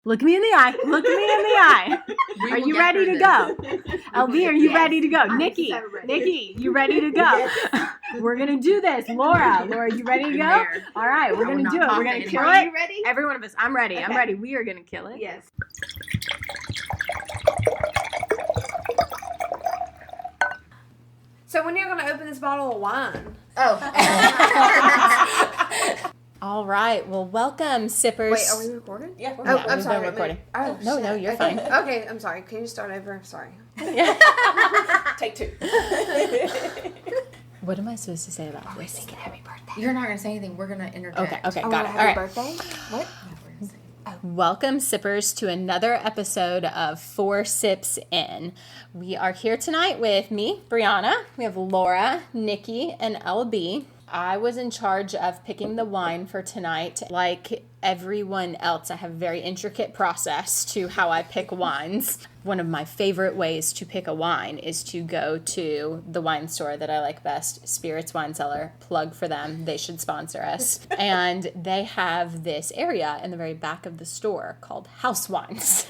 Look me in the eye. Look me in the eye. Are you ready to go? LB, are you ready to go? Nikki, you ready to go? We're going to do this. Laura, you ready to go? All right, we're going to do it. We're going to kill it. Are you ready? Every one of us. I'm ready. Okay. I'm ready. We are going to kill it. Yes. So when are you going to open this bottle of wine? Oh. All right. Well, welcome, sippers. Wait, are we recording? Yeah. I'm sorry. Recording. Oh, No, you're okay. fine. Okay, I'm sorry. Can you start over? I'm sorry. Take two. What am I supposed to say about this? Singing happy birthday. You're not going to say anything. We're going to interject. Okay, Oh, got it. happy All right. birthday? What? No, we're gonna say- Welcome, sippers, to another episode of 4 Sips In. We are here tonight with me, Briana. We have Laura, Nikki, and LB. I was in charge of picking the wine for tonight. Like everyone else, I have a very intricate process to how I pick wines. One of my favorite ways to pick a wine is to go to the wine store that I like best, Spirits Wine Cellar. Plug for them. They should sponsor us. And they have this area in the very back of the store called house wines.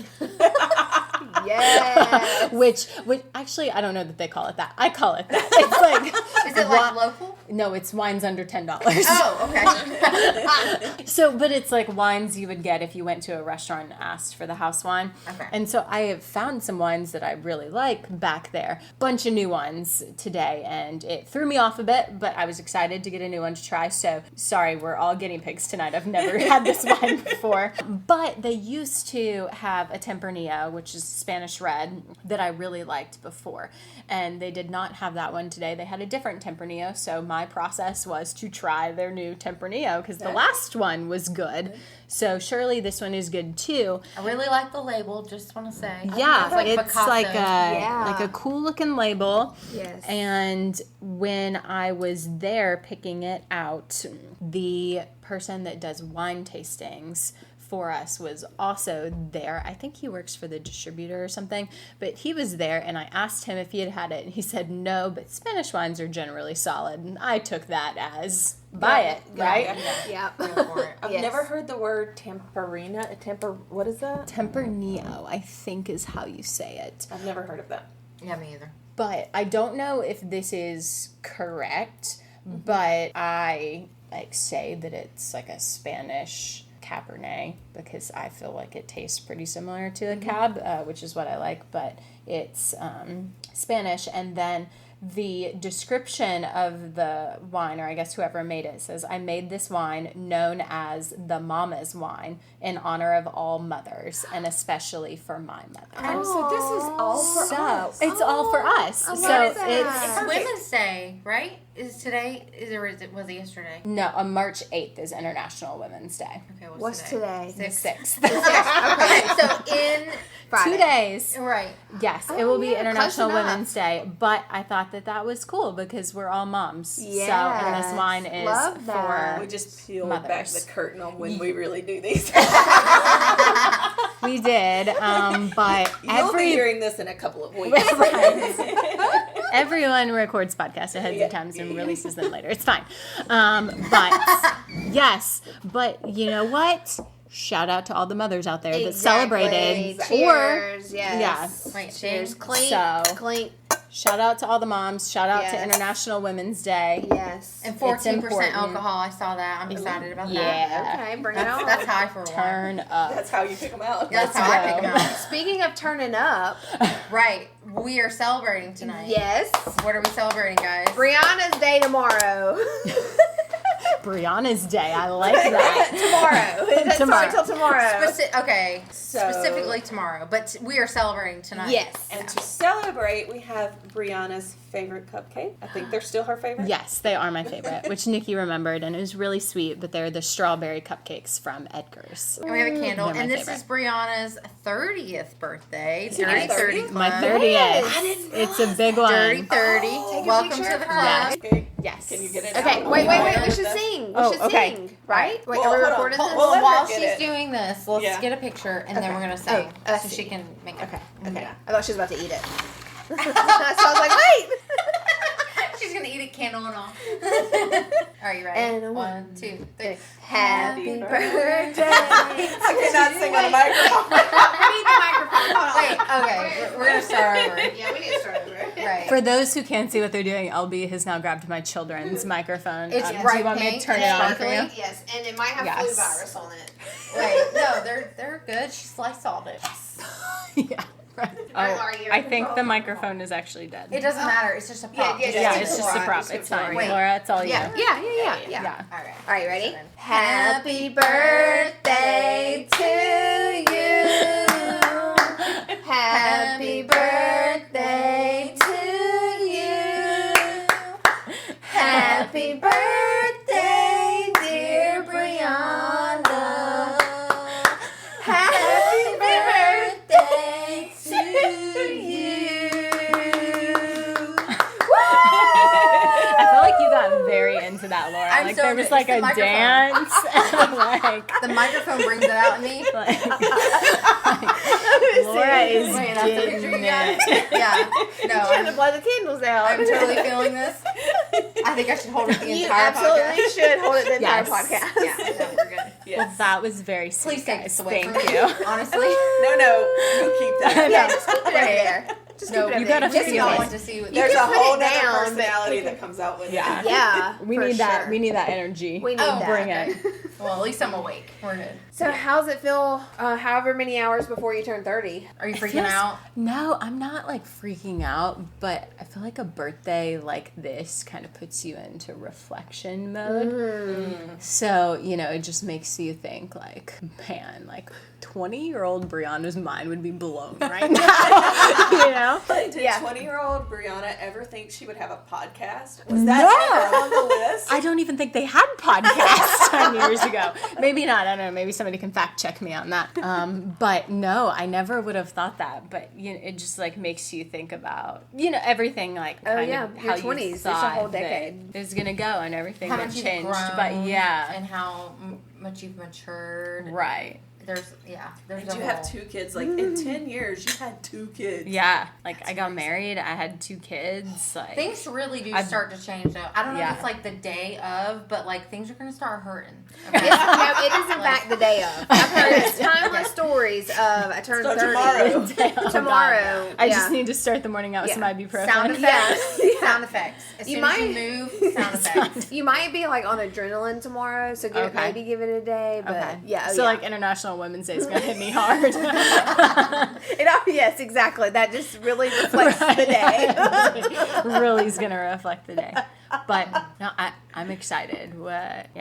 Yes. which actually, I don't know that they call it that. I call it that. It's like... Is it like local? No, it's wines under $10. Oh, okay. So, but it's like wines you would get if you went to a restaurant and asked for the house wine. Okay. And so I have found some wines that I really like back there. Bunch of new ones today, and it threw me off a bit, but I was excited to get a new one to try. So, sorry, we're all guinea pigs tonight. I've never had this wine before. But they used to have a Tempranillo, which is Spanish red, that I really liked before. And they did not have that one today. They had a different Tempranillo, so my process was to try their new Tempranillo because the last one was good. So surely this one is good too. I really like the label, just want to say. Yeah, It's like it's Picasso. like Yeah. a cool looking label. Yes. And when I was there picking it out, the person that does wine tastings for us was also there. I think he works for the distributor or something, but he was there and I asked him if he had it and he said no, but Spanish wines are generally solid. And I took that as buy it, right? Yeah. Go for it. I've never heard the word what is that? Tempranillo, I think is how you say it. I've never heard of that. Yeah, me either. But I don't know if this is correct, but I say that it's like a Spanish Cabernet because I feel like it tastes pretty similar to a Cab, which is what I like, but it's Spanish. And then the description of the wine, or I guess whoever made it, says, I made this wine known as the Mama's wine in honor of all mothers, and especially for my mother. Oh, so this is all for us. It's all for us. I love So that. It's Women's Day, right? Is today, was it yesterday? No, March 8th is International Women's Day. Okay, What's today? The 6th. Okay, so in... Friday. 2 days. Right. Yes, it will be yeah, International close enough. Women's Day, but I thought that was cool because we're all moms. So, and this Yes. wine is Love that. We just peeled Mothers. back the curtain on when we really do these. we did, but You'll be hearing this in a couple of weeks. everyone records podcasts ahead of time and releases them later. It's fine. But yes, but you know what? Shout out to all the mothers out there that celebrated. Cheers. Or Yes. Wait, Cheers. cheers. Clink. So- Clink. shout out to all the moms. Shout out to Yes. International Women's Day. Yes. And It's 14% important. alcohol. I saw that. I'm excited about that. Yeah. Okay, bring it on. That's high for a wine. Turn up. That's how you pick them out. That's how I pick them out. Speaking of turning up, Right. We are celebrating tonight. yes, What are we celebrating, guys? Briana's day tomorrow. Briana's Day. I like that. Tomorrow. Tomorrow. Sorry, till tomorrow. Okay, So- specifically tomorrow, but we are celebrating tonight. Yes. And to celebrate, we have Briana's favorite cupcake. I think they're still her favorite. Yes, they are my favorite, which Nikki remembered, and it was really sweet, but they're the strawberry cupcakes from Edgar's. And we have a candle, They're my and this favorite. is Briana's 30th birthday. it Dirty 30 30th? Club. My 30th. I didn't It's a big one. Dirty 30. Oh, Welcome picture to of the her. club. Okay. Yes. Can you get it Okay, out? wait. Yeah. We should sing. We Oh, should okay. sing. Right? Wait, Well, are we hold on. recording this? We'll let her While get she's it. doing this, let's Yeah. get a picture, and then we're going to sing. Oh, I so see. she can make it. Okay. Yeah. I thought she was about to eat it. So I was like, wait. She's going gonna eat it candle and all. Are you ready? And 1, 2, 3. Happy birthday. I cannot sing on the microphone. We need the microphone. Hold on. Wait, okay, we're gonna start over. Yeah, we need to start over. Right. For those who can't see what they're doing, LB has now grabbed my children's microphone. It's Do bright you want me to pink turn it and on for you? sparkly. Yes, and it might have Yes. flu virus on it. Wait, no, they're good. She sliced all it. Yeah. Right. Are Oh, you I think the control? microphone is actually dead. It doesn't matter. It's just a prop. Yeah, Yeah, Just it's give just a Laura. prop. Just give It's fine. Laura. Wait. Laura, it's all Yeah. you. Yeah. Yeah. All right. All right, ready? Happy birthday to you. Happy birthday to you. Happy birthday, dear Briana. Happy birthday to you. I feel like you got very into that, Laura. I'm like so there was into- like it's a the microphone. dance and like The microphone brings it out in me. Laura is Wait, that's a picture you getting got? it. Yeah. No, Trying to blow the candles out. I'm totally feeling this. I think I should hold it the You entire absolutely podcast. should hold it the entire Yes. podcast. Yeah, no, we're good. Well, that was very sweet, Please take guys. this away Thank from me. you. Honestly. No, you keep that. Yeah, just keep it over there. Just No, keep it you over gotta there. Just feel not it. want to see what There's can a put whole it nother down, but personality you that comes out with Yeah. it. Yeah, We for need that. sure. We need that energy. We need Oh, that. Bring okay. it. Well, at least I'm awake. We're good. So how's it feel? However many hours before you turn 30? Are you freaking Feels- out? No, I'm not like freaking out, but I feel like a birthday like this kind of puts you into reflection mode. So, it just makes you think like, man, like 20-year-old Brianna's mind would be blown right now. Did Yeah. 20-year-old Brianna ever think she would have a podcast? Was that ever on the list? I don't even think they had podcasts 10 years ago. Maybe not. I don't know. Maybe somebody can fact check me on that. But no, I never would have thought that. But it just like makes you think about everything like kind yeah, of your how 20s. you It's a thought whole that decade. it was gonna go and everything How that much you've changed. grown, But yeah, and how much you've matured. right. There's And a you have whole- 2 kids. Like in 10 years, you had 2 kids. Yeah, like I got married. I had 2 kids. Like Things really do I've- start to change though. I don't know Yeah. if it's like the day of, but like things are gonna start hurting. No, it is in fact the day of. I've heard timeless stories of I turned So 30. tomorrow. Tomorrow. I yeah. just need to start the morning out with Yeah. some ibuprofen. Sound effects. Yeah. Sound effects. As You soon as might- you move, sound effects. You might be like on adrenaline tomorrow, so Okay. maybe give it a day. But Okay. yeah, So yeah. like International Women's Day is gonna hit me hard. yes, exactly. That just really reflects the day. Really is gonna reflect the day. But no, I'm excited.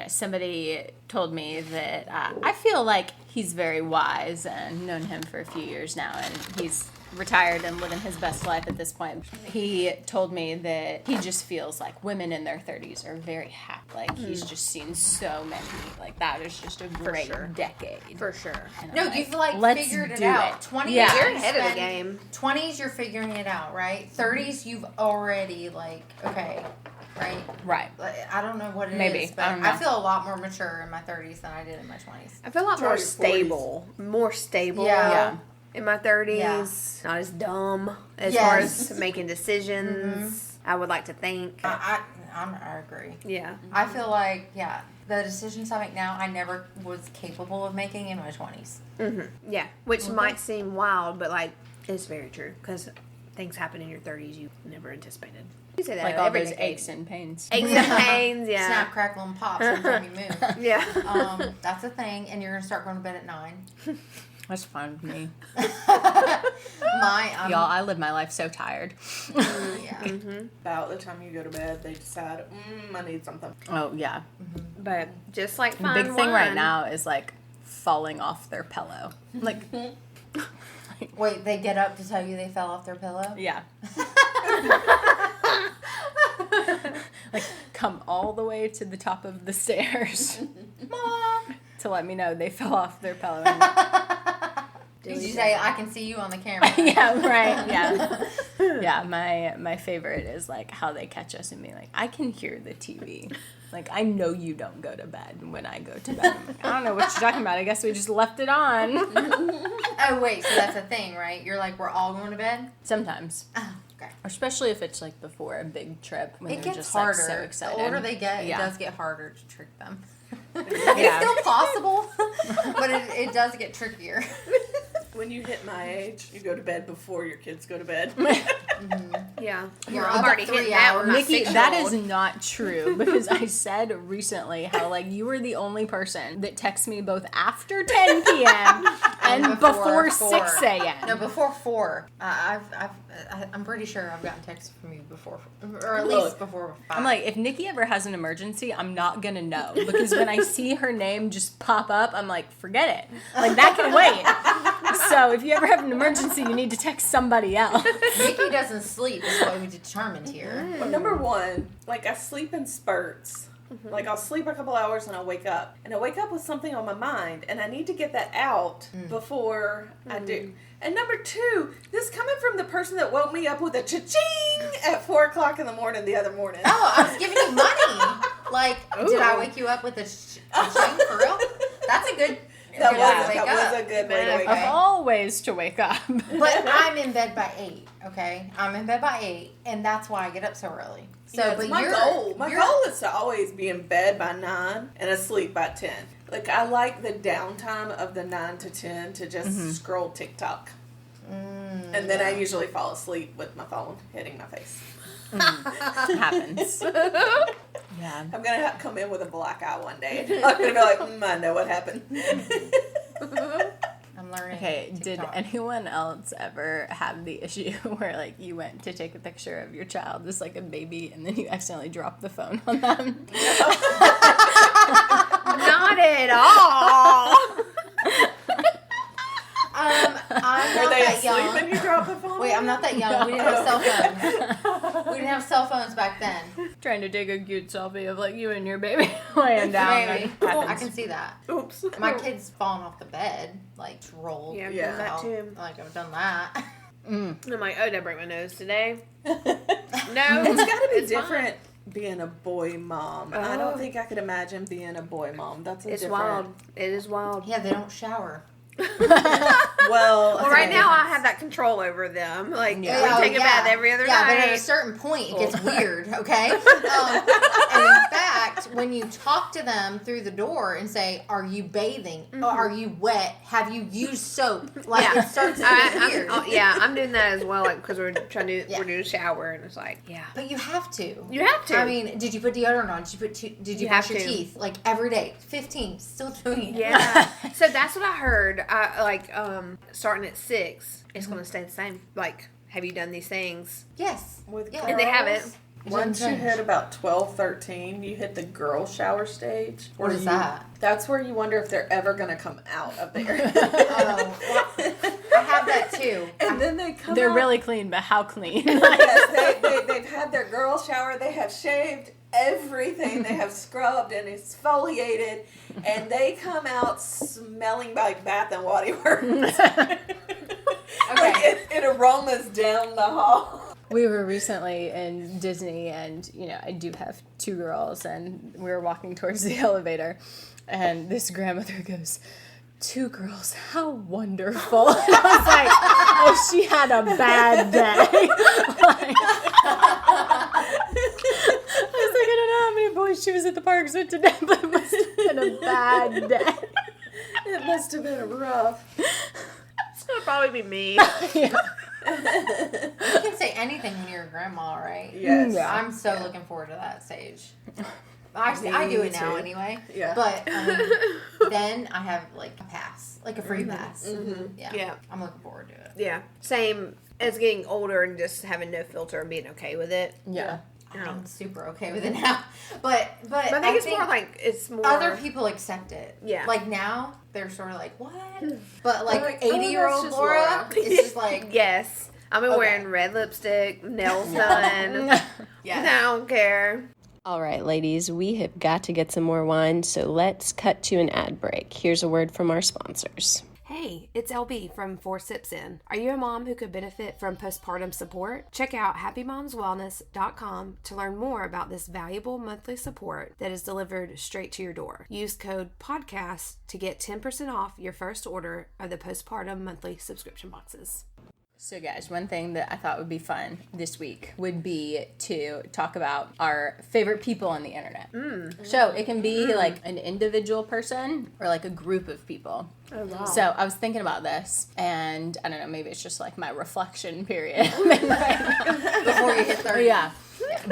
Somebody told me that I feel like he's very wise and known him for a few years now, and he's retired and living his best life at this point. He told me that he just feels like women in their 30s are very happy. Like he's just seen so many. Like that is just a great sure. decade. For sure. And I'm No, like, you feel like let's figured it do out. it. 20s, Yeah. You're ahead of the game. 20s, you're figuring it out, right? 30s, you've already like, okay, right? Right. Like, I don't know what it is, Maybe. but I don't know. I feel a lot more mature in my 30s than I did in my 20s. I feel a lot Try more your 40s. stable. More stable. Yeah. In my 30s. Yeah. Not as dumb as Yes. far as making decisions. I would like to think. I agree. Yeah. I feel like, the decisions I make now, I never was capable of making in my 20s. Yeah. Which might seem wild, but like it's very true because things happen in your 30s you never anticipated. You say that Like all every those decade. aches and pains. Aches and pains. Yeah. Snap, crackle, and pops every time you move. Yeah. That's a thing, and you're going to start going to bed at 9. That's fine with me. Y'all, Y'all, I live my life so tired. yeah. About the time you go to bed, they decide, I need something. Oh, yeah. But just like The fine big thing right wine. now is like falling off their pillow. Like, Wait, they get up to tell you they fell off their pillow? yeah. Like, come all the way to the top of the stairs. Mom! To let me know they fell off their pillow. Did you say, I can see you on the camera? Yeah, right. Yeah. Yeah, my favorite is like how they catch us and be like, I can hear the TV. Like, I know you don't go to bed when I go to bed. I'm like, I don't know what you're talking about. I guess we just left it on. Oh, wait, so that's a thing, right? You're like, we're all going to bed? Sometimes. Okay. Especially if it's like before a big trip when It they're gets just harder. like so excited. The older they get, Yeah. it does get harder to trick them. Yeah. It's still possible, but it does get trickier. When you hit my age, you go to bed before your kids go to bed. Yeah. You're I'm up already 3 hitting that with my Nikki, that is 6-year-old. not true because I said recently how like you were the only person that texts me both after 10 p.m. and before 6 a.m. No, before 4. I'm pretty sure I've gotten texts from you before, or at least before 5. I'm like, if Nikki ever has an emergency, I'm not gonna know because when I see her name just pop up, I'm like, forget it. Like that can wait. So if you ever have an emergency, you need to text somebody else. Nikki doesn't sleep, is what we determined here. Well, number one, like I sleep in spurts. Like I'll sleep a couple hours and I'll wake up. And I wake up with something on my mind and I need to get that out before I do. And number two, this coming from the person that woke me up with a cha-ching at 4 o'clock in the morning the other morning. Oh, I was giving you money. Like, did I wake you up with a ching for real? That's a good That way to was wake up. a good way to wake Of up. all ways to wake up. But I'm in bed by 8, okay? I'm in bed by 8, and that's why I get up so early. So, Yeah, it's but my you're, goal. My you're- goal is to always be in bed by 9 and asleep by 10. Like I like the downtime of the 9 to 10 to just scroll TikTok. And then I usually fall asleep with my phone hitting my face. Happens. Yeah. I'm going to come in with a black eye one day. I'm going to be like, I know what happened. I'm learning. Okay, did TikTok. anyone else ever have the issue where like you went to take a picture of your child as like a baby and then you accidentally dropped the phone on them? Not at all. I'm Are not they that asleep young. and you drop the phone? Wait, I'm not that young. We didn't have cell phones. We didn't have cell phones back then. Trying to take a cute selfie of like you and your baby laying down. Maybe. That I happens. can see that. Oops. My kid's fallen off the bed, like rolled. Yeah, I've Yeah. done that too. Like I've done that. And I'm like, oh, did I break my nose today? No. It's got to be It's different being a boy mom. I Oh. don't think I could imagine being a boy mom. That's a It's different... wild. It is wild. Yeah, they don't shower. Well, Well, right now I have that control over them. Like, Yeah. we take a bath every other yeah, night. but at a certain point, it gets weird, okay? And in fact, when you talk to them through the door and say, are you bathing? Or are you wet? Have you used soap? Like, Yeah. it starts to get weird. I'm doing that as well, like, because we're trying to Yeah. we're doing a shower, and it's like, yeah, But you have to. you have to. I mean, did you put deodorant on? Did you You brush have your to. teeth? Like, every day. 15. Still doing it. yeah. So that's what I heard. I like starting at 6, it's going to stay the same. Like, have you done these things? Yes. With Yeah. And they haven't. It Once you doesn't change. hit about 12, 13, you hit the girl shower stage. What where is you- that? That's where you wonder if they're ever going to come out of there. Oh, well, I have that too. And then they come They're out. really clean, but how clean? Yes, they've had their girl shower. They have shaved everything. They have scrubbed and exfoliated. And they come out smelling like Bath and Body Works. Like it aromas down the hall. We were recently in Disney, and I do have 2 girls, and we were walking towards the elevator, and this grandmother goes, 2 girls, how wonderful. And I was like, oh, she had a bad day. Like, I was like, I don't know how many boys she was at the parks with today, but it must have been a bad day. It must have been rough. It's going to probably be me. Yeah. You can say anything when you're a grandma, right? Yes. Yeah. I'm so looking forward to that stage. I do it now too. anyway. Yeah. But I mean, then I have like a pass, like a free pass. Yeah. Yeah. I'm looking forward to it. Yeah. Same as getting older and just having no filter and being okay with it. Yeah. I'm super okay with it now. But But I think it's more like, it's more. other people accept it. Yeah. Like now, they're sort of like, what? But They're like like, oh, 80-year-old that's just Laura, Laura. it's just like, Yes. I've been Okay. wearing red lipstick, nails done. yeah. I don't care. All right, ladies, we have got to get some more wine, so let's cut to an ad break. Here's a word from our sponsors. Hey, it's LB from 4 Sips In. Are you a mom who could benefit from postpartum support? Check out happymomswellness.com to learn more about this valuable monthly support that is delivered straight to your door. Use code PODCAST to get 10% off your first order of the postpartum monthly subscription boxes. So guys, one thing that I thought would be fun this week would be to talk about our favorite people on the internet. So it can be like an individual person or like a group of people. Oh, wow. So I was thinking about this, and I don't know, maybe it's just like my reflection period. Before you hit 30. Yeah.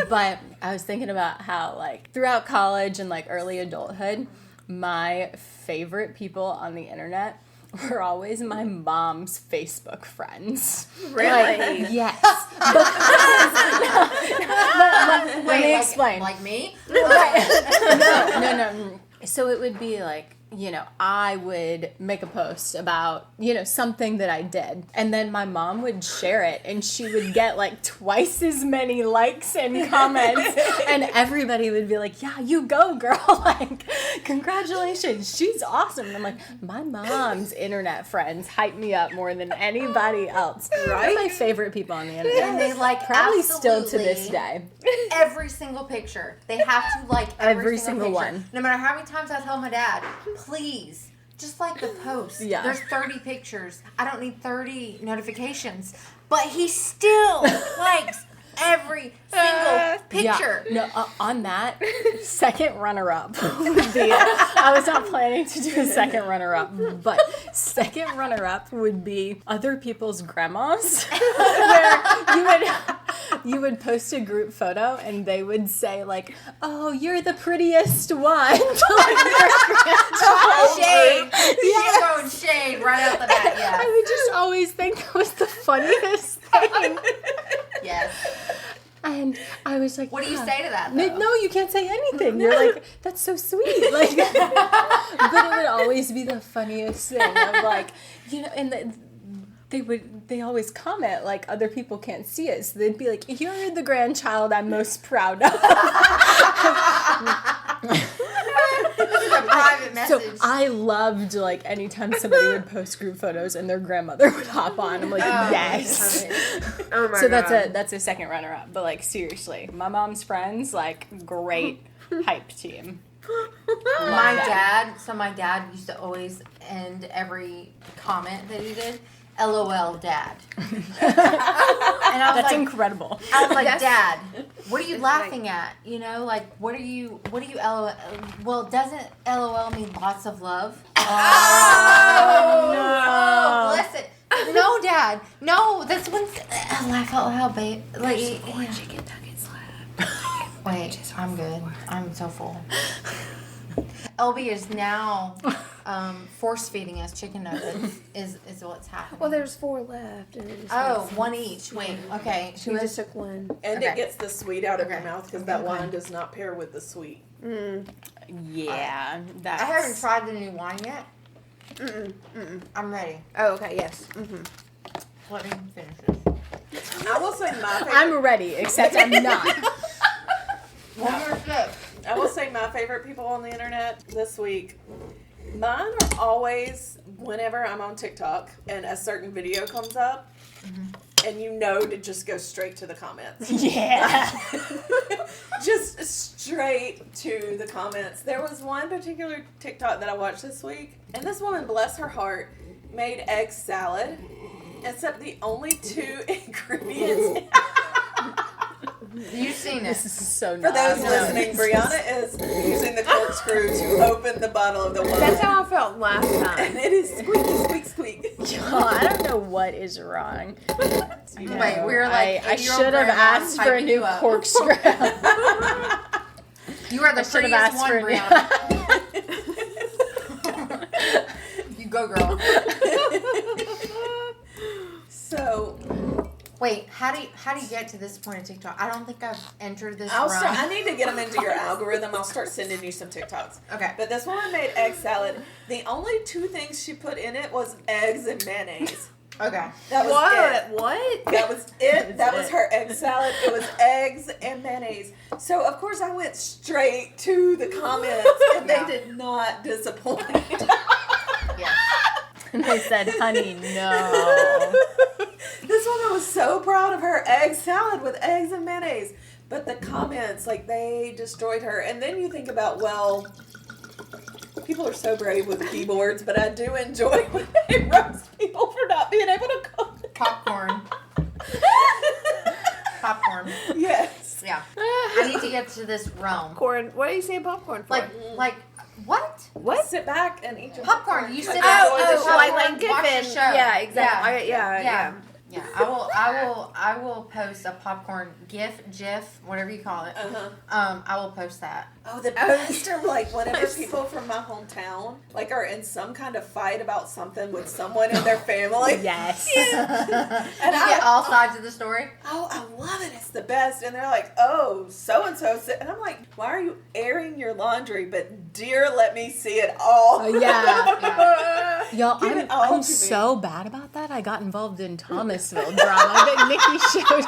But I was thinking about how like throughout college and like early adulthood, my favorite people on the internet were always my mom's Facebook friends. Really? Like, yes. Let me explain. Like me? No. So it would be like, you know, I would make a post about, you know, something that I did. And then my mom would share it and she would get like twice as many likes and comments. And everybody would be like, yeah, you go, girl. Like, congratulations. She's awesome. And I'm like, my mom's internet friends hype me up more than anybody else. Right? They're my favorite people on the internet. And they like Probably absolutely still to this day. every single picture. They have to like every single picture. one. No matter how many times I tell my dad, please, just like the post. Yeah. There's 30 pictures. I don't need 30 notifications. But he still likes every single picture. Yeah. No, on that, second runner-up would be, I was not planning to do a second runner-up, but second runner-up would be other people's grandmas, where you would post a group photo and they would say like, oh, you're the prettiest one. Shade. She's throwing shade right out the bat, yeah. I would just always think that was the funniest thing. Yes. And I was like, What do you say to that, though? no, you can't say anything. You're like, that's so sweet. Like, but it would always be the funniest thing of like, you know, and they always comment like other people can't see it, so they'd be like, you're the grandchild I'm most proud of. This is a private So message. I loved like anytime somebody would post group photos and their grandmother would hop on. I'm like, yes. Oh my So God. that's a second runner up. But like seriously, my mom's friends, like great hype team. My dad used to always end every comment that he did, LOL, Dad. And I was That's like, incredible. I was like, Dad, what are you laughing at? You know, like, what are you LOL? Well, doesn't LOL mean lots of love? Oh, no. bless it. No, Dad. No, that's when laugh out loud, babe. Like, chicken nuggets left. wait, I'm good. I'm so full. LB is now force feeding us chicken nuggets. Is what's happening. Well, there's 4 left. And it just Oh, makes one sense. each. Wait, okay. She just took one. And Okay. it gets the sweet out of your Okay. mouth because that wine does not pair with the sweet. Yeah, that's. I haven't tried the new wine yet. I'm ready. Oh, okay, yes. Let me finish this. I will say my favorite. I'm ready, except I'm not. One more sip. I will say my favorite people on the internet this week. Mine are always whenever I'm on TikTok and a certain video comes up, and you know to just go straight to the comments. Yeah. Just straight to the comments. There was one particular TikTok that I watched this week, and this woman, bless her heart, made egg salad, except the only 2 ingredients. You've seen This it. is so For nice. those listening, Briana is using the corkscrew to open the bottle of the wine. That's how I felt last time. And it is squeaky, squeak, squeak. Oh, I don't know what is wrong. Wait, we were like, I 8-year-old should have grandma asked for a hyping new you up. corkscrew. You are the should have prettiest asked one, for a new. Brianna. You go, girl. So Wait, how do you get to this point of TikTok? I don't think I've entered this I run. need to get them into your algorithm. I'll start sending you some TikToks. Okay. But this woman made egg salad. The only 2 things she put in it was eggs and mayonnaise. Okay. That was it. What? That was it. That was her egg salad. It was eggs and mayonnaise. So, of course, I went straight to the comments, and Yeah. they did not disappoint. Yeah. And they said, honey, no. This woman was so proud of her egg salad with eggs and mayonnaise. But the comments, like, they destroyed her. And then you think about, well, people are so brave with keyboards, but I do enjoy when they roast people for not being able to cook. Popcorn. Popcorn. Yes. Yeah. I need to get to this realm. Popcorn. What are you saying popcorn for? Like what? what? Sit back and eat your Popcorn. You sit Like, back. enjoy the Oh, show. like good watch the fin. show. Yeah, exactly. Yeah. Yeah, I will post a popcorn GIF, whatever you call it. I will post that. Oh, the best are like whenever people from my hometown like are in some kind of fight about something with someone in their family. Yes. And You get all sides of the story. oh, I love it. It's the best. And they're like, oh, so-and-so. And I'm like, why are you airing your laundry? But dear, let me see it all. Yeah. Y'all, Give it all to I'm me. so bad about that. I got involved in Thomasville drama that Nikki showed.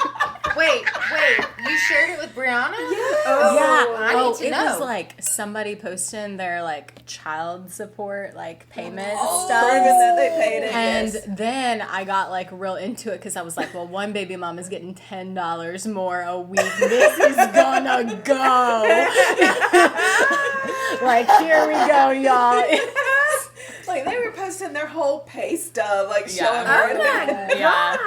Wait, you shared it with Briana? Yeah. I need to it know. was like somebody posting their like child support like payment Proving stuff. that they paid it. And yes. then I got like real into it because I was like, well, one baby mom is getting $10 more a week. This is gonna go. Like, here we go, y'all. Like they were posting their whole pay stub, like Yeah. showing Oh where my they Yeah.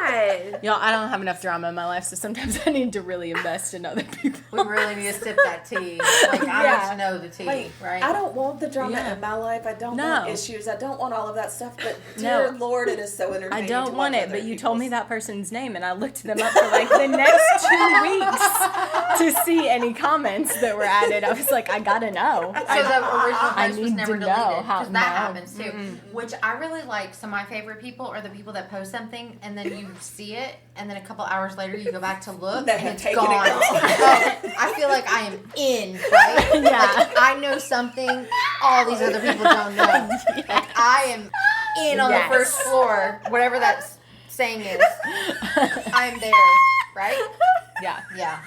god. Y'all, I don't have enough drama in my life, so sometimes I need to really invest in other people. We really need to sip that tea. Like, I Yeah. need to know the tea, Like, right? I don't want the drama Yeah. in my life. I don't No. want issues. I don't want all of that stuff. But dear No. Lord, it is so entertaining. I to don't watch want it, other but you told me people's- that person's name, and I looked them up for like the next 2 weeks to see any comments that were added. I was like, I gotta know. So the original I post was need never to know deleted. how- Because that no. happens too. Which I really like. So my favorite people are the people that post something and then you see it and then a couple hours later you go back to look They and have it's taken it gone. gone. Oh, I feel like I am in, right? Yeah. Like, I know something all these other people don't know. Like I am in on Yes. the first floor, whatever that saying is. I am there, right? Yeah, Yeah.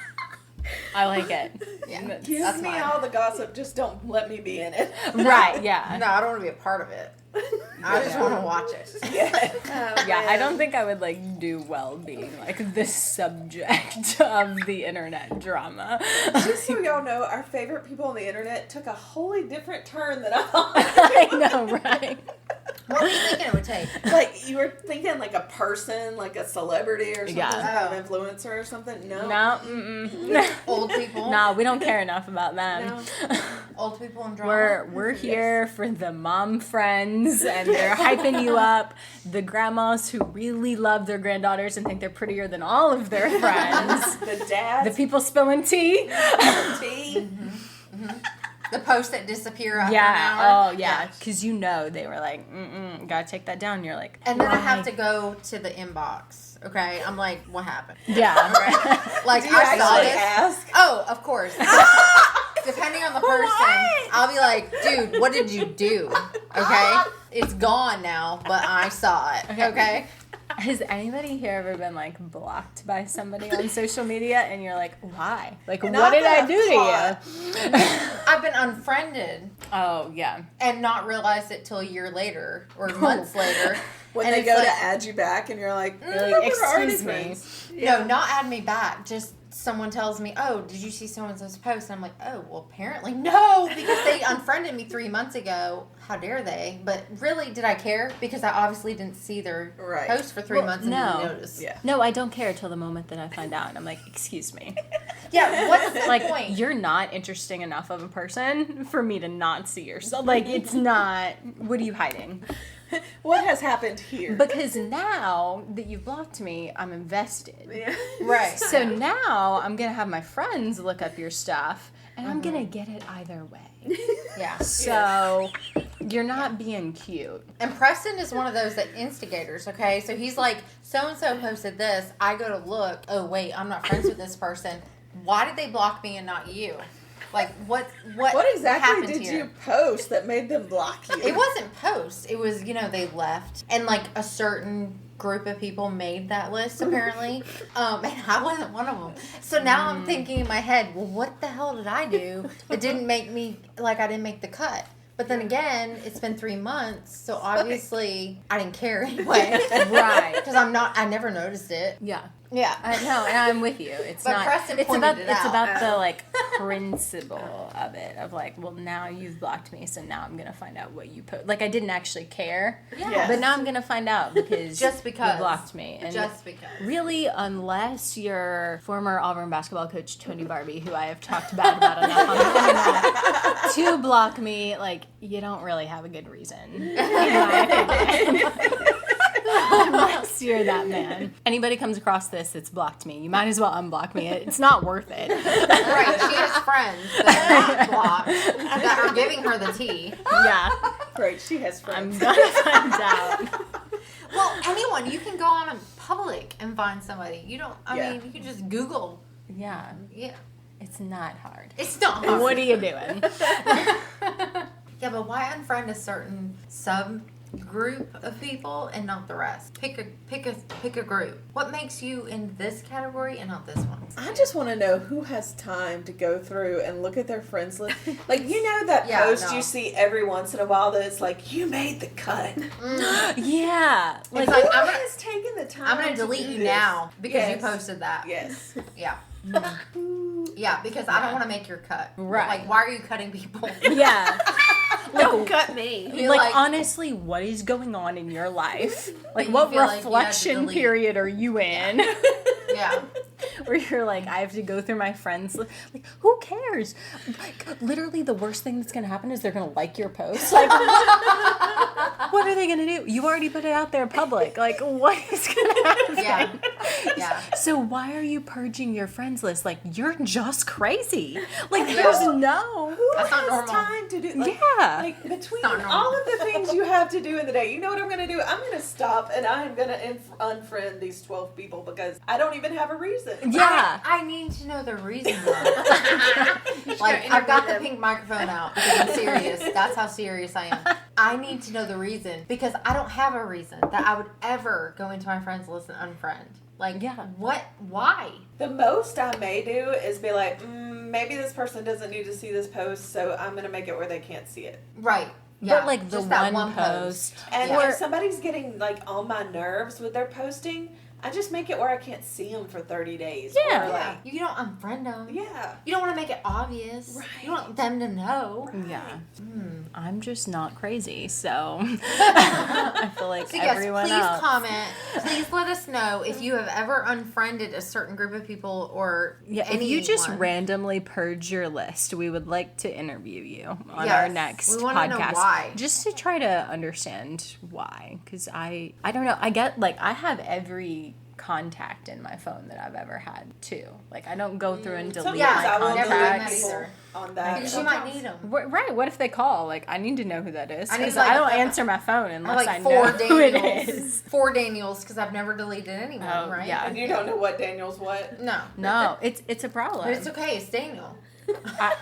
I like it. Yeah. Give That's me mine. all the gossip. Just don't let me be in it. Right, yeah. No, I don't want to be a part of it. I just want to watch it. Yeah, I don't think I would like do well being like the subject of the internet drama. Just so y'all know, our favorite people on the internet took a wholly different turn than I thought. I know, right? What were you thinking it would take? Like you were thinking like a person, like a celebrity or something, Yeah. an influencer or something. No. No, mm-mm. Old people. No, we don't care enough about them. No. Old people in drama. We're here for the mom friends, and they're hyping you up. The grandmas who really love their granddaughters and think they're prettier than all of their friends. The dads. The people spilling tea. tea. The posts that disappear after an Yeah. hour. Oh, yeah. Because you know they were like, gotta take that down. You're like, And then I why? have to go to the inbox. Okay, I'm like, what happened? Yeah. Right? Like Do you I saw actually this. ask? Oh, of course. Depending on the person, I'll be like, dude, what did you do? Okay, it's gone now, but I saw it. Okay. Has anybody here ever been like blocked by somebody on social media and you're like, why? Like, Not what did that I I've do to you? I've been unfriended Oh, yeah. and not realized it till a year later or months later. When And they it's go like, to add you back and you're like, You're like, we're already excuse me. friends. No, not add me back. Just someone tells me, oh, did you see so-and-so's post? And I'm like, oh, well, apparently no, because they unfriended me 3 months ago. How dare they? But really, did I care? Because I obviously didn't see their Right. post for 3 months and no. didn't notice. Yeah. No, I don't care till the moment that I find out. And I'm like, excuse me. Yeah, what's the Like, point? you're not interesting enough of a person for me to not see yourself. Like, it's not, what are you hiding? What has happened here? Because now that you've blocked me, I'm invested. Yeah. Right. So now I'm going to have my friends look up your stuff, and I'm going to get it either way. Yeah. So you're not being cute. And Preston is one of those that instigators, okay? So he's like, so-and-so posted this. I go to look. Oh, wait, I'm not friends with this person. Why did they block me and not you? Like, what What exactly happened did here? you post that made them block you? It wasn't posts. It was, they left. And, like, a certain group of people made that list, apparently. And I wasn't one of them. So now I'm thinking in my head, well, what the hell did I do that didn't make me, like, I didn't make the cut? But then again, it's been 3 months, so obviously I didn't care anyway. Right. Because I never noticed it. Yeah. Yeah. I know, and I'm with you. It's But not. Preston It's pointed about. it It's out. about the like principle of it. Of like, well, now you've blocked me, so now I'm gonna find out what you put. Like, I didn't actually care. Yeah. But now I'm gonna find out because Just because. you blocked me. And Just because. really, unless you're former Auburn basketball coach Tony Barbie, who I have talked bad about enough on the internet, to block me, like, you don't really have a good reason. In my opinion. Unless you're that man. Anybody comes across this that's blocked me, you might as well unblock me. It's not worth it. Right, she has friends that are not blocked that are giving her the tea. Yeah. Great, she has I'm friends. gonna find out. Well, anyone, you can go on in public and find somebody. You don't, I Yeah. mean, you can just Google. Yeah. Yeah. It's not hard. It's not hard. What are you doing? Yeah, but why unfriend a certain subgroup of people and not the rest? Pick a group. What makes you in this category and not this one? I just want to know who has time to go through and look at their friends list. Like, you know that Yeah, post no. you see every once in a while that it's like, you made the cut. Yeah. Like, Who I'm has taken the time I'm gonna to delete do you this? now because Yes. you posted that. Yes. Yeah. Yeah, because I don't want to make your cut. Right. Like, why are you cutting people? Yeah. Don't cut me. Be Like, honestly, what is going on in your life? Like, you what feel like you had to reflection delete. period are you in? Yeah. Where you're like, I have to go through my friends list. Like, who cares? Like, literally, the worst thing that's gonna happen is they're gonna like your post. Like, what are they gonna do? You already put it out there public. Like, what is gonna happen? Yeah. Yeah. So why are you purging your friends list? Like, you're just crazy. Like, Yeah. there's no. Who That's not has normal. time to do like, Yeah. like between not normal. all of the things you have to do in the day, you know what I'm going to do? I'm going to stop and I'm going to unfriend these 12 people because I don't even have a reason. Yeah. I need to know the reason though. Like, I've got the pink microphone out because I'm serious. That's how serious I am. I need to know the reason because I don't have a reason that I would ever go into my friends list and unfriend. Like, Yeah. what? Why? The most I may do is be like, maybe this person doesn't need to see this post, so I'm going to make it where they can't see it. Right. Yeah. But, like, the just that one post. And Yeah. if somebody's getting like on my nerves with their posting, I just make it where I can't see them for 30 days. Yeah. Or Yeah. like, You don't unfriend them. yeah. You don't want to make it obvious. Right. You want them to know. Yeah. I'm just not crazy, so I feel like So yes, everyone please else. comment. Please let us know if you have ever unfriended a certain group of people or Yeah, if anyone. you just randomly purge your list, we would like to interview you on Yes, our next we wanna know podcast. why. Just to try to understand why. Because I don't know. I get, like, I have every contact in my phone that I've ever had, too. Like, I don't go through and delete Yeah, my I will never delete done that contacts. people either. on that. Because you might need them. Right, what if they call? Like, I need to know who that is. I need, Because like, I don't answer my phone I unless like I four know who it Daniels. is. 4 Daniels because I've never deleted anyone, Oh, right? yeah. And you don't know what Daniel's what. No. No, it's a problem. But it's okay. It's Daniel. I-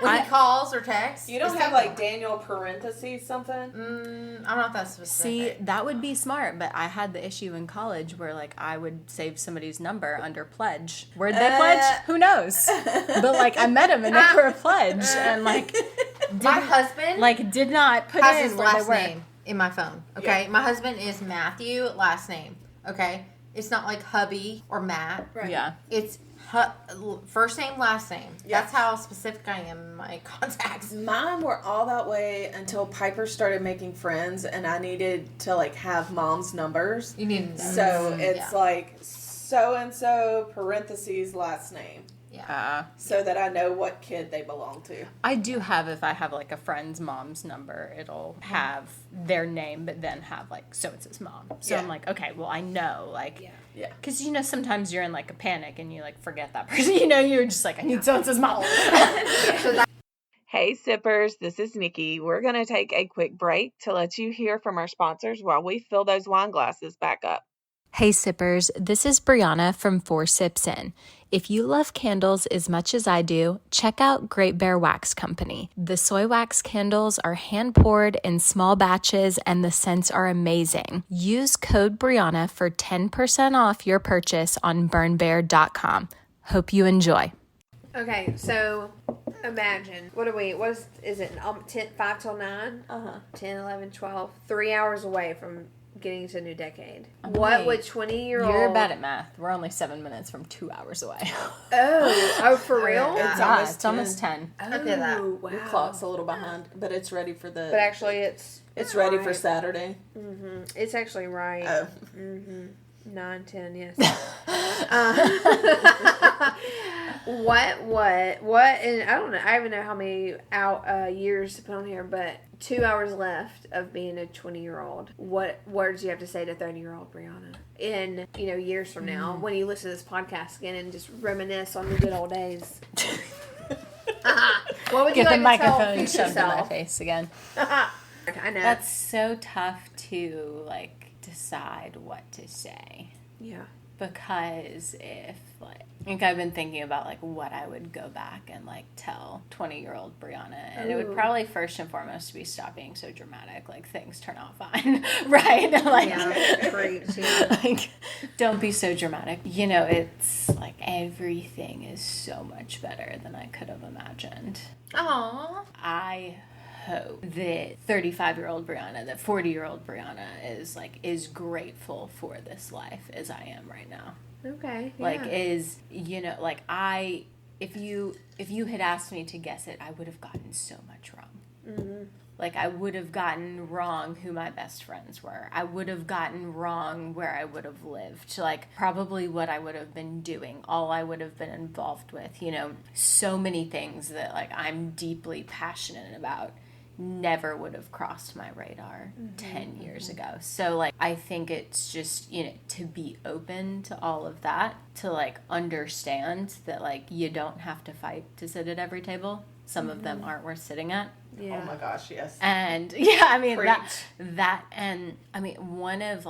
When he calls or texts. You don't it's have Daniel. like Daniel parentheses something. I'm not that specific. See, that would be smart, but I had the issue in college where, like, I would save somebody's number under pledge. Where'd they pledge? Who knows? But, like, I met them and they were a pledge, and, like, my husband did not put has in his where last they were. name in my phone. Okay, my husband is Matthew, last name. Okay, it's not like hubby or Matt. Right. Yeah. It's first name, last name. That's how specific I am in my contacts. Mine were all that way until Piper started making friends, and I needed to like have mom's numbers. You need to know. So it's Yeah. like so and so parentheses last name, so that I know what kid they belong to. I do have, if I have, like, a friend's mom's number, it'll have their name, but then have, like, so-and-so's mom. So Yeah. I'm like, okay, well, I know, like... Yeah. Because, you know, sometimes you're in, like, a panic and you, like, forget that person. You know, you're just like, I need so-and-so's mom. Hey sippers, this is Nikki. We're going to take a quick break to let you hear from our sponsors while we fill those wine glasses back up. Hey sippers, this is Briana from 4 Sips In. If you love candles as much as I do, check out Great Bear Wax Company. The soy wax candles are hand poured in small batches and the scents are amazing. Use code Briana for 10% off your purchase on burnbear.com. Hope you enjoy. Okay, so imagine, what is it, 5 till 9? 10, 11, 12, 3 hours away from getting to a new decade. What would 20-year-old... You're bad at math. We're only 7 minutes from 2 hours away. Oh, for real? It's almost 10. Look at that. Oh, wow. Your clock's a little behind, but it's ready for the... But actually, It's ready for right. Saturday. Mm-hmm. It's actually right. Oh. Mm-hmm. 9, 10, yes. What, and I don't know, I don't even know how many years to put on here, but 2 hours left of being a 20-year-old. What words do you have to say to 30-year-old Briana in, years from now, when you listen to this podcast again and just reminisce on the good old days? What would you Get the like to tell microphone future shoved in my self? face again. I know. That's so tough to, decide what to say. Yeah. Because if, I think I've been thinking about, what I would go back and, tell 20-year-old Briana. And it would probably first and foremost be stop being so dramatic. Things turn out fine. Right? Preach, yeah. Don't be so dramatic. It's, everything is so much better than I could have imagined. Aww. I hope that 35-year-old Briana, that 40-year-old Briana is grateful for this life as I am right now. Okay. If you had asked me to guess it, I would have gotten so much wrong. Mm-hmm. I would have gotten wrong who my best friends were. I would have gotten wrong where I would have lived. Probably what I would have been doing, all I would have been involved with. So many things that I'm deeply passionate about never would have crossed my radar 10 years ago. So I think it's just, to be open to all of that, to understand that you don't have to fight to sit at every table. Some of them aren't worth sitting at. Yeah. Oh my gosh, yes. And yeah, I mean Preach. one of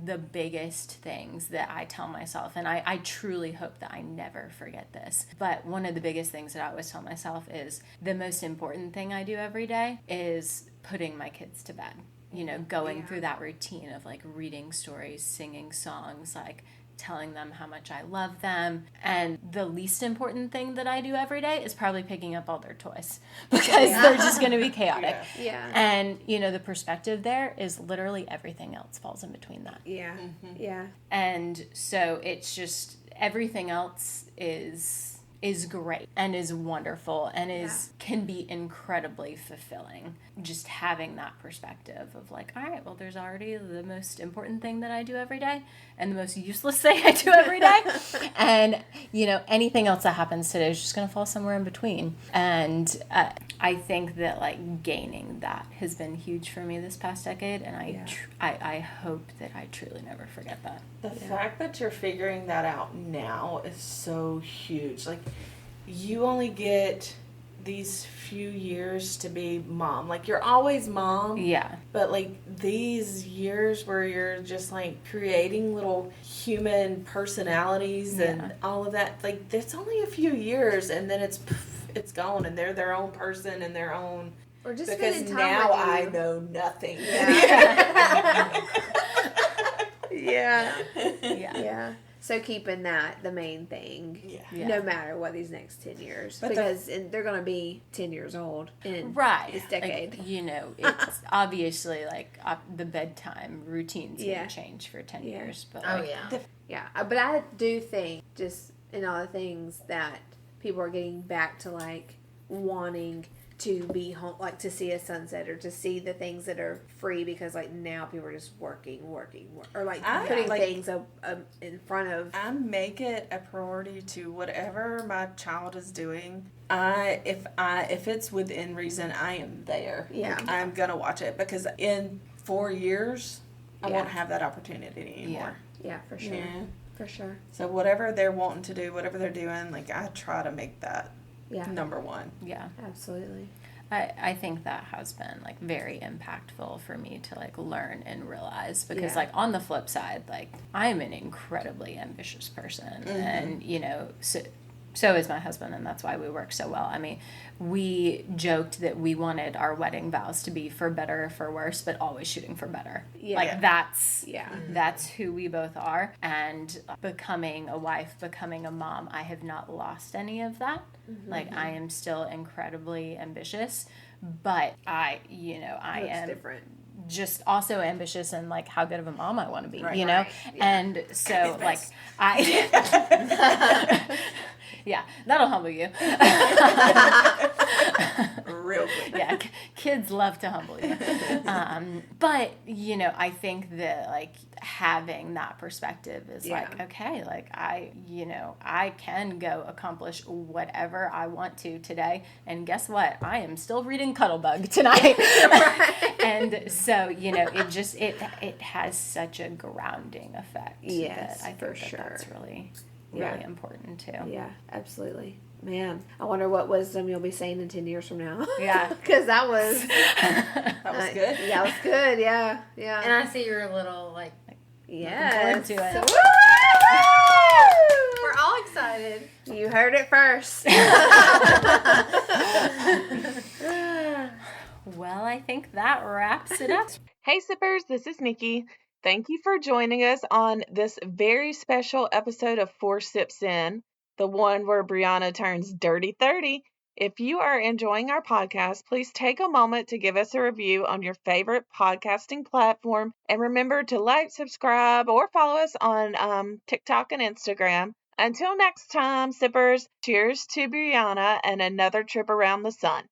the biggest things that I tell myself, and I truly hope that I never forget this, but one of the biggest things that I always tell myself is the most important thing I do every day is putting my kids to bed. Going through that routine of reading stories, singing songs, telling them how much I love them. And the least important thing that I do every day is probably picking up all their toys because they're just going to be chaotic. Yeah. And, the perspective there is literally everything else falls in between that. Yeah. Yeah. And so it's just everything else is great and is wonderful and can be incredibly fulfilling. Just having that perspective of all right, well, there's already the most important thing that I do every day and the most useless thing I do every day. And, anything else that happens today is just going to fall somewhere in between. And I think that gaining that has been huge for me this past decade. And I hope that I truly never forget that. The fact that you're figuring that out now is so huge. You only get these few years to be mom. You're always mom. Yeah. But these years where you're just creating little human personalities and all of that, it's only a few years and then it's gone and they're their own person and their own. Or just because spending time now with you. I know nothing. Yeah. Yeah. Yeah. So keeping that the main thing, Yeah. no matter what these next 10 years, But because they're going to be 10 years old in this decade. It's obviously the bedtime routine's going Yeah. to change for 10 Yeah. years. But Yeah, but I do think just in all the things that people are getting back to wanting to be home, to see a sunset or to see the things that are free because now people are just working or putting things up in front of. I make it a priority to whatever my child is doing. If it's within reason, I am there. Yeah. I'm gonna watch it because in 4 years I won't have that opportunity anymore. Yeah, for sure. Yeah. For sure. So whatever they're wanting to do, whatever they're doing, I try to make that Yeah. number one. Yeah. Absolutely. I think that has been very impactful for me to learn and realize because on the flip side I'm an incredibly ambitious person and So is my husband, and that's why we work so well. I mean, we joked that we wanted our wedding vows to be for better or for worse, but always shooting for better. Yeah. Like that's Yeah. that's who we both are. And becoming a wife, becoming a mom, I have not lost any of that. Like I am still incredibly ambitious, but I am different. just also ambitious and like how good of a mom I want to be, Right, you know? right. Yeah. And so like I yeah, that'll humble you. Real quick. Yeah, kids love to humble you. But, I think that, like, having that perspective is like, okay, like, I can go accomplish whatever I want to today. And guess what? I am still reading Cuddlebug tonight. And so, it has such a grounding effect. Yes, that I think for that sure. That's really important, too. Yeah, absolutely. Man, I wonder what wisdom you'll be saying in 10 years from now. Yeah. Because that was... That was good. Yeah, it was good. Yeah, yeah. And I see you're a little like, yes. Looking forward to it. Woo! We're all excited. You heard it first. Well, I think that wraps it up. Hey Sippers, this is Nikki. Thank you for joining us on this very special episode of 4 Sips In, the one where Briana turns dirty 30. If you are enjoying our podcast, please take a moment to give us a review on your favorite podcasting platform. And remember to like, subscribe, or follow us on TikTok and Instagram. Until next time, Sippers, cheers to Briana and another trip around the sun.